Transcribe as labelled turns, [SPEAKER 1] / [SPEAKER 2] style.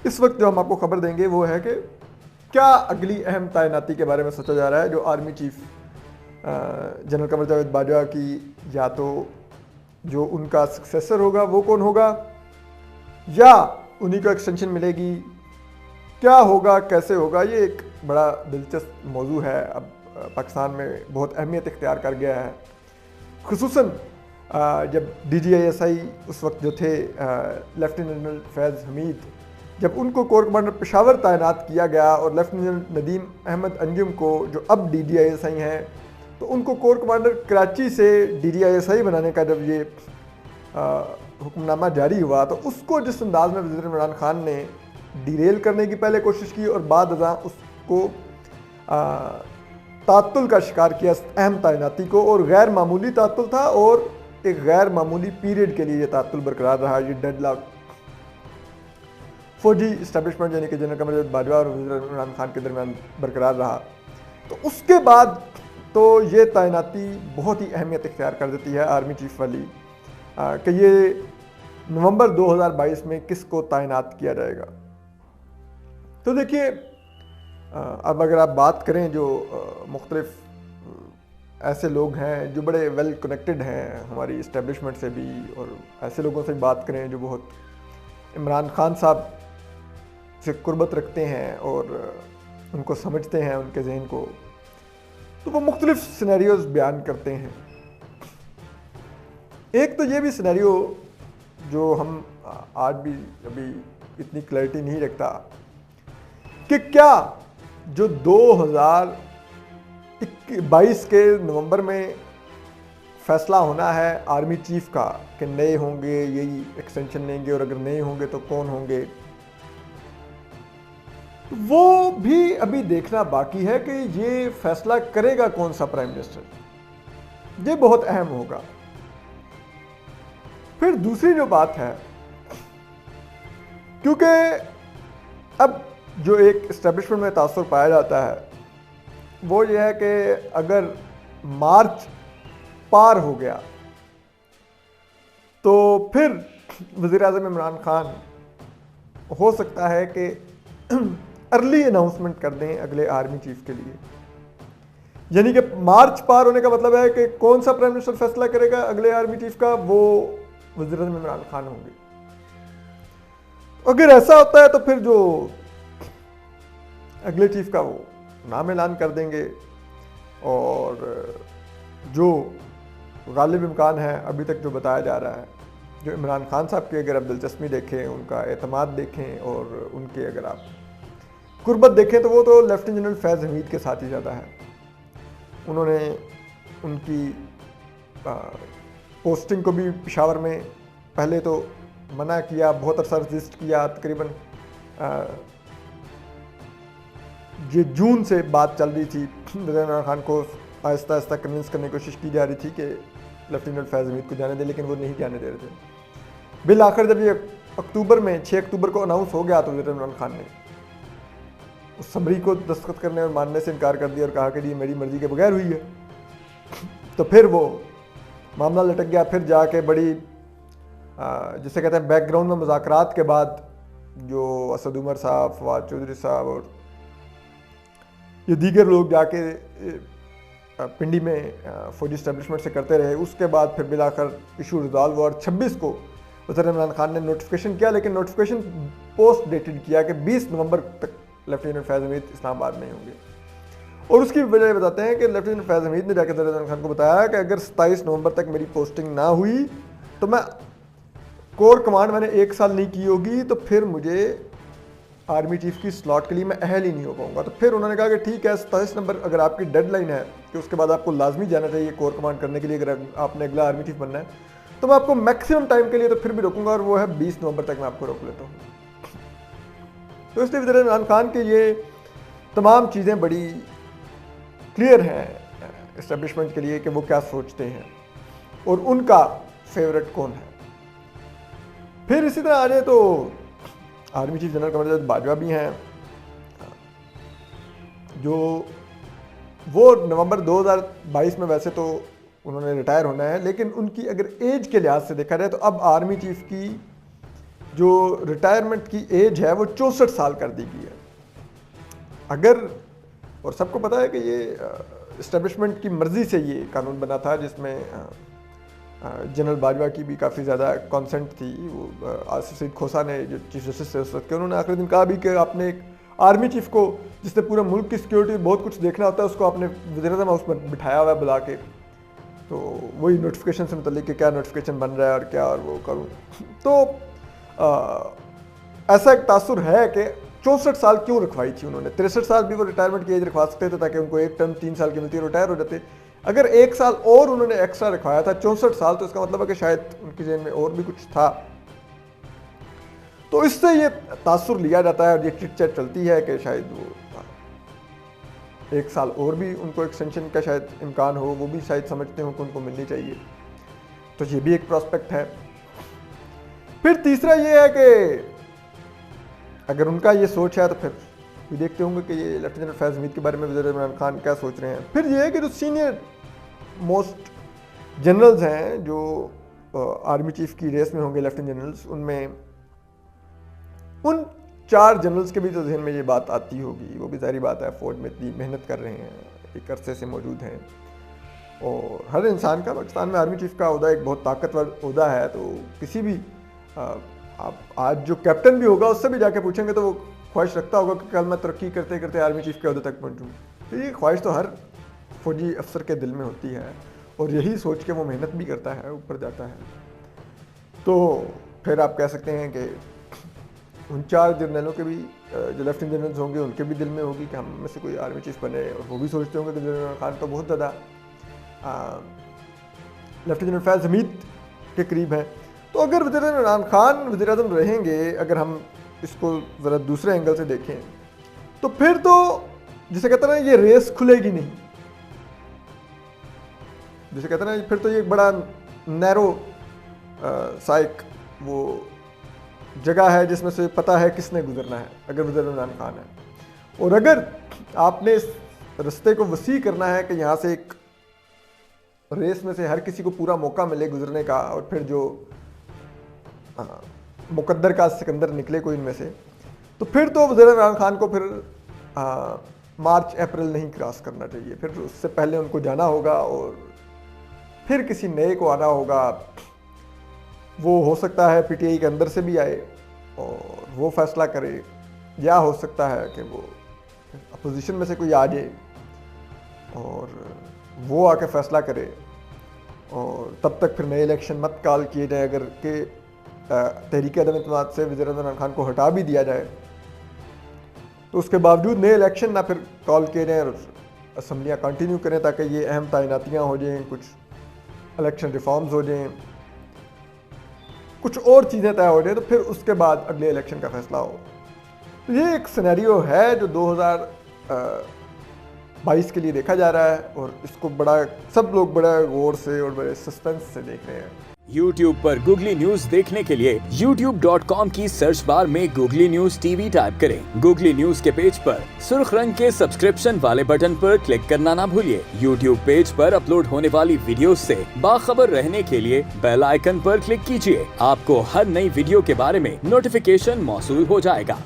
[SPEAKER 1] इस वक्त जो हम आपको खबर देंगे वो है कि क्या अगली अहम तैनाती के बारे में सोचा जा रहा है, जो army chief general Qamar Javed Bajwa की, या तो जो उनका सक्सेसर होगा वो कौन होगा, या उन्हीं को एक्सटेंशन मिलेगी, क्या होगा, कैसे होगा। ये एक बड़ा दिलचस्प मौजू है, अब पाकिस्तान में बहुत अहमियत इख्तियार कर गया है। खुसूसन जब DGISI उस वक्त जो थे लेफ्टिनेंट जनरल फैज़ हमीद, जब उनको कोर कमांडर पेशावर तैनात किया गया और लेफ्टिनेंट नदीम अहमद अंजुम को, जो अब DGISI हैं, तो उनको कोर कमांडर कराची से DGISI बनाने का जब ये हुक्मनामा जारी हुआ, तो उसको जिस अंदाज में वज़ीर इमरान खान ने डिरेल करने की पहले कोशिश की और बाद अज़ां उसको तातुल का शिकार किया अहम तैनाती को, और गैर मामूली तातुल था और एक गैर मामूली पीरियड के लिए ये तातुल बरकरार रहा। ये डेडलॉक फौजी इस्टेब्लिशमेंट यानी कि जनरल कमर जावेद बाजवा और वज़ीर इमरान खान के दरमियान बरकरार रहा। तो उसके बाद तो ये तैनाती बहुत ही अहमियत इख्तियार कर देती है आर्मी चीफ वाली, कि ये नवंबर 2022 में किसको तैनात किया जाएगा। तो देखिए, अब अगर आप बात करें जो मुख्तलिफ ऐसे लोग हैं जो बड़े वेल कनेक्टेड हैं हमारी इस्टेब्लिशमेंट से भी, और ऐसे लोगों से बात करें जो बहुत इमरान खान साहब से कुर्बत रखते हैं और उनको समझते हैं, उनके जहन को, तो वो मुख्तलिफ सिनेरियोज बयान करते हैं। एक तो ये भी सिनेरियो जो हम आज भी अभी इतनी क्लैरिटी नहीं रखता कि क्या जो 2022 के नवंबर में फैसला होना है आर्मी चीफ का कि नए होंगे यही एक्सटेंशन लेंगे, और अगर नए होंगे तो कौन होंगे, वो भी अभी देखना बाकी है कि ये फैसला करेगा कौन सा प्राइम मिनिस्टर। ये बहुत अहम होगा। फिर दूसरी जो बात है, क्योंकि अब जो एक इस्टेब्लिशमेंट में तासुर पाया जाता है वो ये है कि अगर मार्च पार हो गया तो फिर वज़ीर-ए-आज़म इमरान खान हो सकता है कि अर्ली अनाउंसमेंट कर दें अगले आर्मी चीफ के लिए। यानी कि मार्च पार होने का मतलब है कि कौन सा प्राइम मिनिस्टर फैसला करेगा अगले आर्मी चीफ का, वो वज़ीर-ए-आज़म इमरान खान होंगे। अगर ऐसा होता है तो फिर जो अगले चीफ का वो नाम ऐलान कर देंगे, और जो गालिब इम्कान है अभी तक जो बताया जा रहा है, जो इमरान खान साहब की अगर आप दिलचस्पी देखें, उनका एतमाद देखें और उनके अगर आप कुर्बत देखें, तो वो तो लेफ्टिनेंट जनरल फैज़ हमीद के साथ ही ज़्यादा है। उन्होंने उनकी पोस्टिंग को भी पेशावर में पहले तो मना किया, बहुत अरसा रजिस्ट किया, तकरीबन ये जून से बात चल रही थी, वज़ीर इमरान खान को आहिस्ता आहिस्ता कन्विंस करने की कोशिश की जा रही थी कि लेफ्टिनेंट फैज़ हमीद को जाने दे, लेकिन वो नहीं जाने दे रहे थे। बिल आखिर जब ये अक्टूबर में 6 अक्टूबर को अनाउंस हो गया तो वज़ीर इमरान खान ने उस समरी को दस्तखत करने और मानने से इनकार कर दिया और कहा कि ये मेरी मर्जी के बगैर हुई है। तो फिर वो मामला लटक गया। फिर जाके बड़ी जिसे कहते हैं बैकग्राउंड में मुज़ाकरात के बाद जो असद उमर साहब, फवाद चौधरी साहब और ये दीगर लोग जाके पिंडी में फौजी इस्टेब्लिशमेंट से करते रहे, उसके बाद फिर बिलाकर इशू रिजॉल्व हुआ और 26 को वज़ीर इमरान खान ने नोटिफिकेशन किया, लेकिन नोटिफिकेशन पोस्ट डेटेड किया कि 20 नवंबर तक लेफ्टिनेंट फैज़ हमीद इस्लामाबाद में होंगे। और उसकी वजह बताते हैं कि लेफ्टिनेंट फैज़ हमीद ने जाकर वज़ीर इमरान खान को बताया कि अगर 27 नवंबर तक मेरी पोस्टिंग ना हुई तो मैं कोर कमांड मैंने 1 साल नहीं की होगी, तो फिर मुझे आर्मी चीफ की स्लॉट के लिए मैं अहल ही नहीं हो पाऊंगा। तो फिर उन्होंने कहा कि ठीक है, 27 नंबर अगर आपकी डेडलाइन है कि उसके बाद आपको लाजमी जाना चाहिए कोर कमांड करने के लिए, अगर आपने अगला आर्मी चीफ बनना है, तो मैं आपको मैक्सिमम टाइम के लिए तो फिर भी रोकूंगा, और वो है 20 नवंबर तक मैं आपको रोक लेता हूँ। तो इसलिए वज़ीर इमरान खान के ये तमाम चीज़ें बड़ी क्लियर हैं इस्टेब्लिशमेंट के लिए कि वो क्या सोचते हैं और उनका फेवरेट कौन है। फिर इसी तरह आ जाए तो army chief general Qamar Javed Bajwa भी हैं, जो वो नवंबर 2022 में वैसे तो उन्होंने रिटायर होना है, लेकिन उनकी अगर एज के लिहाज से देखा जाए तो अब आर्मी चीफ की जो रिटायरमेंट की एज है वो 64 साल कर दी गई है। अगर, और सबको पता है कि ये इस्टेब्लिशमेंट की मर्ज़ी से ये कानून बना था, जिसमें जनरल बाजवा की भी काफ़ी ज़्यादा कॉन्सेंट थी। वो आसिफ सईद खोसा ने, जो चीफ जस्टिस थे उस वक्त के, उन्होंने आखिरी दिन कहा भी कि आपने एक आर्मी चीफ को, जिसने पूरे मुल्क की सिक्योरिटी बहुत कुछ देखना होता है, उसको आपने वज़ीर-ए-आज़म हाउस पर बिठाया हुआ है बुला के, तो वही नोटिफिकेशन से मुतल्लिक कि क्या नोटिफिकेशन बन रहा है और क्या, और वो करूँ। तो ऐसा एक तासुर है कि 64 साल क्यों रखवाई थी उन्होंने। 63 साल भी वो रिटायरमेंट की एज रखवा सकते थे, ताकि उनको एक टर्म 3 साल की मिलती है, रिटायर हो जाते। अगर 1 साल और उन्होंने एक्स्ट्रा रखवाया था, 64 साल, तो इसका मतलब है कि शायद उनकी जेन में और भी कुछ था। तो इससे ये तासुर लिया जाता है और ये चिट चैट चलती है कि शायद वो 1 साल और भी उनको एक्सटेंशन का शायद इम्कान हो, वो भी शायद समझते हो कि उनको मिलनी चाहिए। तो ये भी एक प्रॉस्पेक्ट है। फिर तीसरा ये है कि अगर उनका ये सोच है, तो फिर ये देखते होंगे कि ये लेफ्टिनेंट जनरल फैज़ हमीद के बारे में वज़ीर इमरान खान क्या सोच रहे हैं। फिर ये है कि जो सीनियर मोस्ट जनरल्स हैं, जो आर्मी चीफ की रेस में होंगे, लेफ्टिनेंट जनरल्स, उनमें उन 4 जनरल्स के भी जो जहन में ये बात आती होगी, वो भी ज़ाहिर बात है, फ़ौज में इतनी मेहनत कर रहे हैं, एक अरसे से मौजूद हैं, और हर इंसान का पाकिस्तान में आर्मी चीफ का ओहदा एक बहुत ताकतवर ओहदा है। तो किसी भी आप आज जो कैप्टन भी होगा, उससे भी जाके पूछेंगे तो वो ख्वाहिश रखता होगा कि कल मैं तरक्की करते करते आर्मी चीफ के ओहदे तक पहुँचूँ। तो ये ख्वाहिश तो हर फौजी अफसर के दिल में होती है, और यही सोच के वो मेहनत भी करता है, ऊपर जाता है। तो फिर आप कह सकते हैं कि उन 4 जर्नलों के भी, जो लेफ्टिनेंट जनरल्स होंगे, उनके भी दिल में होगी कि हम में से कोई आर्मी चीफ बने, और वो भी सोचते होंगे कि इमरान खान तो बहुत ज़्यादा लेफ्टिनेंट जनरल फैज़ हमीद के करीब हैं। तो अगर वज़ीर इमरान खान वज़ीर-ए-आज़म रहेंगे, अगर हम इसको ज़रा दूसरे एंगल से देखें, तो फिर तो जिसे कहते हैं ना, ये रेस खुलेगी नहीं। जिसे कहते हैं ना, फिर तो ये एक बड़ा नैरो साइक वो जगह है जिसमें से पता है किसने गुजरना है, अगर वज़ीर इमरान खान है। और अगर आपने इस रास्ते को वसी करना है कि यहाँ से एक रेस में से हर किसी को पूरा मौका मिले गुजरने का, और फिर जो मुकद्दर का सिकंदर निकले कोई इनमें से, तो फिर तो वज़ीर इमरान खान को फिर मार्च अप्रैल नहीं क्रॉस करना चाहिए। फिर उससे पहले उनको जाना होगा, और फिर किसी नए को आना होगा। वो हो सकता है पीटीआई के अंदर से भी आए और वो फैसला करे, या हो सकता है कि वो अपोजिशन में से कोई आ जाए और वो आके फैसला करे, और तब तक फिर नए इलेक्शन मत कॉल किए जाए। अगर के तहरीक अदम इत्मीनान से वज़ीर इमरान खान को हटा भी दिया जाए, तो उसके बावजूद नए इलेक्शन ना फिर कॉल किए जाएँ और असम्बलियाँ कंटिन्यू करें, ताकि ये अहम तैनातियाँ हो जाएँ, कुछ इलेक्शन रिफॉर्म्स हो जाएँ, कुछ और चीज़ें तय हो जाए, तो फिर उसके बाद अगले इलेक्शन का फैसला हो। तो ये एक सिनेरियो है जो 2022 के लिए देखा जा रहा है, और इसको सब लोग बड़ा गौर से और बड़े सस्पेंस से देख रहे हैं।
[SPEAKER 2] YouTube पर गूगली न्यूज देखने के लिए youtube.com की सर्च बार में गूगली न्यूज टीवी टाइप करें। गूगली न्यूज के पेज पर सुर्ख रंग के सब्सक्रिप्शन वाले बटन पर क्लिक करना ना भूलिए। YouTube पेज पर अपलोड होने वाली वीडियो से बाखबर रहने के लिए बेल आइकन पर क्लिक कीजिए। आपको हर नई वीडियो के बारे में नोटिफिकेशन मौसूल हो जाएगा।